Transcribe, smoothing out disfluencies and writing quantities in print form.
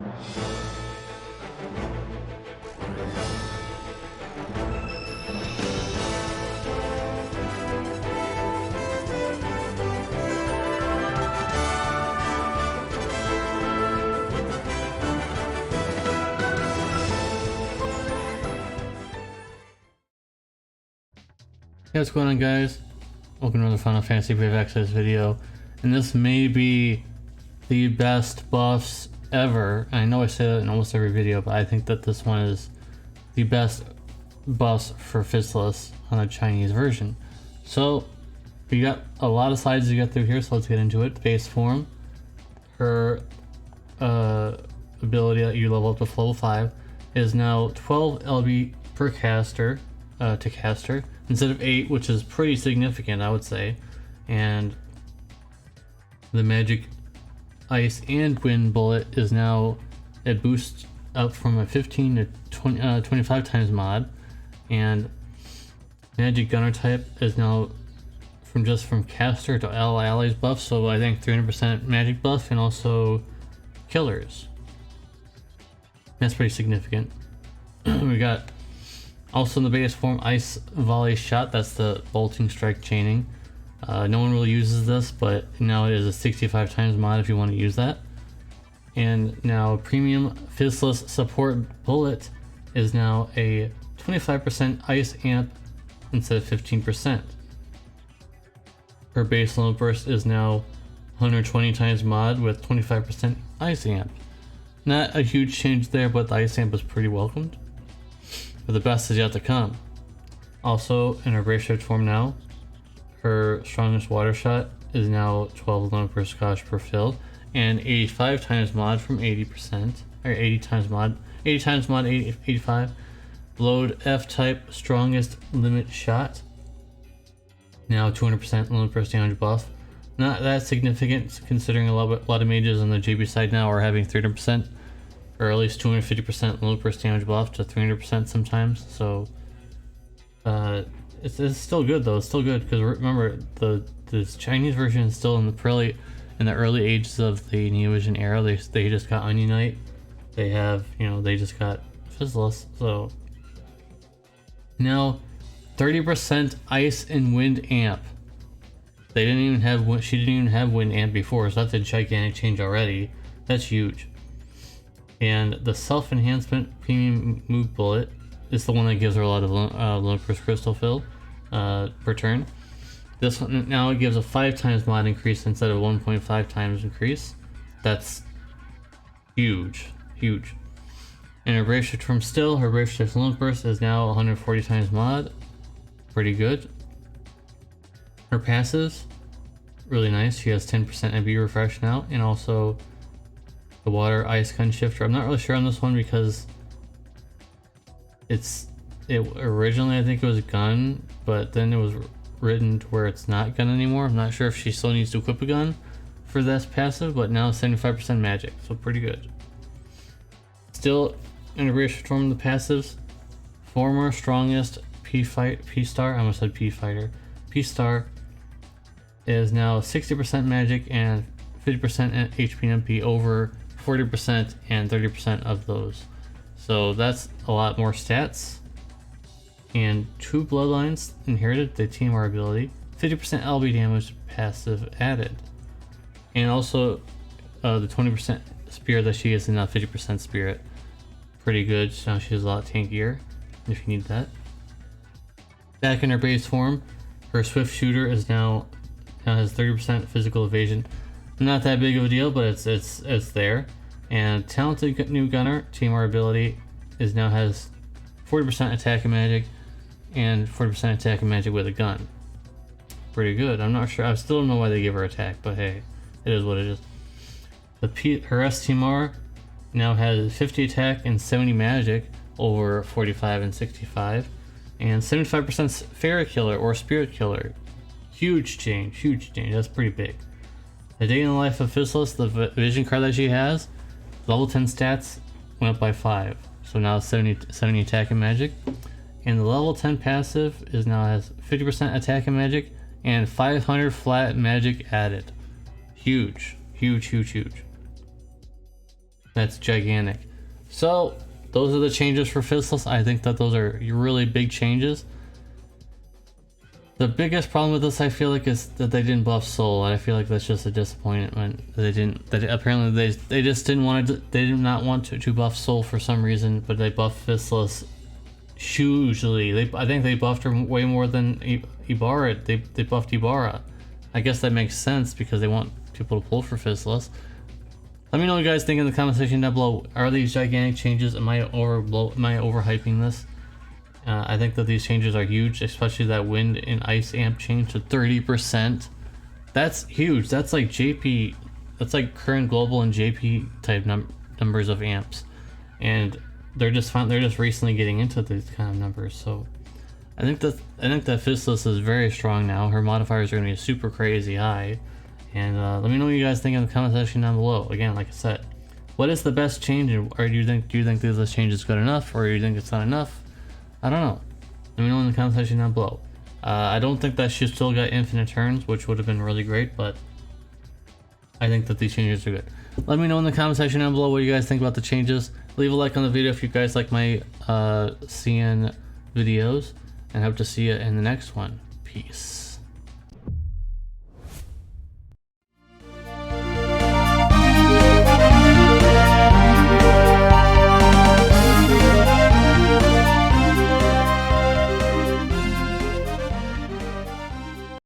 Hey, what's going on, guys? Welcome to another Final Fantasy Brave Access video, and this may be the best buffs ever. I know I say that in almost every video, but I think that this one is the best buffs for Physalis on the Chinese version. So we got a lot of slides to get through here, so let's get into it. Base form, her ability that you level up to level 5 is now 12 LB per caster to caster, instead of 8, which is pretty significant, I would say. And the magic ice and wind bullet is now, it boosts up from a 15 to 25 times mod, and magic gunner type is now from caster to all allies buff, so I think 300% magic buff, and also killers. That's pretty significant. We got also in the base form, Ice Volley Shot, that's the bolting strike chaining. No one really uses this, but now it is a 65 times mod if you want to use that. And now Premium Physalis Support Bullet is now a 25% Ice Amp instead of 15%. Her base level burst is now 120 times mod with 25% Ice Amp. Not a huge change there, but the Ice Amp is pretty welcomed. But the best is yet to come. Also, in her brace shift form now, her strongest water shot is now 12 alone per scotch per fill, and 85 times mod from 80%, or 80 times mod 85. Load F type strongest limit shot, now 200% limit burst damage buff. Not that significant considering a lot of mages on the JB side now are having 300%. Or at least 250% limit burst damage buff to 300% sometimes. So it's still good though. It's still good because remember the Chinese version is still in the early ages of the Neovision era. They just got Onion Knight. They have they just got Physalis. So now 30% ice and wind amp. She didn't even have wind amp before, so that's a gigantic change already. That's huge. And the self-enhancement premium move bullet is the one that gives her a lot of limit burst crystal fill per turn. This one now it gives a 5 times mod increase instead of 1.5 times increase. That's huge, huge. And her brace shift from still, her brace shift limit burst is now 140 times mod. Pretty good. Her passives, really nice. She has 10% MB refresh now, and also the water ice gun shifter. I'm not really sure on this one because originally I think it was gun, but then it was written to where it's not gun anymore. I'm not sure if she still needs to equip a gun for this passive, but now 75% magic, so pretty good. Still integration from the passives. Former strongest P-Star, I almost said P-Fighter. P-Star is now 60% magic and 50% HP and MP over 40% and 30% of those. So that's a lot more stats. And 2 bloodlines inherited the TMR ability, 50% LB damage passive added. And also the 20% spirit that she is now 50% spirit. Pretty good, so now she's a lot tankier if you need that. Back in her base form, her swift shooter is now has 30% physical evasion. Not that big of a deal, but it's there. And talented new gunner TMR ability is now has 40% attack and magic and 40% attack and magic with a gun. Pretty good. I'm not sure. I still don't know why they give her attack, but hey, it is what it is. Her STMR now has 50 attack and 70 magic over 45 and 65, and 75% Ferret Killer or Spirit Killer. Huge change, huge change. That's pretty big. The Day in the Life of Physalis, the vision card that she has, level 10 stats went up by 5. So now 70 attack and magic. And the level 10 passive is now has 50% attack and magic and 500 flat magic added. Huge, huge, huge, huge. That's gigantic. So those are the changes for Physalis. I think that those are really big changes. The biggest problem with this, I feel like, is that they didn't buff Soul. I feel like that's just a disappointment. They didn't. Apparently they just didn't want to. They did not want to buff Soul for some reason, but they buffed Physalis hugely. I think they buffed her way more than Ibarra. They buffed Ibarra. I guess that makes sense because they want people to pull for Physalis. Let me know what you guys think in the comment section down below. Are these gigantic changes? Am I overhyping this? I think that these changes are huge, especially that wind and ice amp change to 30%. That's huge. That's like JP. That's like current global and JP type numbers of amps, and they're just recently getting into these kind of numbers. So I think that Physalis is very strong now. Her modifiers are going to be super crazy high. And let me know what you guys think in the comment section down below. Again, like I said, what is the best change, or do you think this change is good enough, or do you think it's not enough? I don't know. Let me know in the comment section down below. I don't think that she still got infinite turns, which would have been really great, but I think that these changes are good. Let me know in the comment section down below what you guys think about the changes. Leave a like on the video if you guys like my CN videos, and hope to see you in the next one. Peace.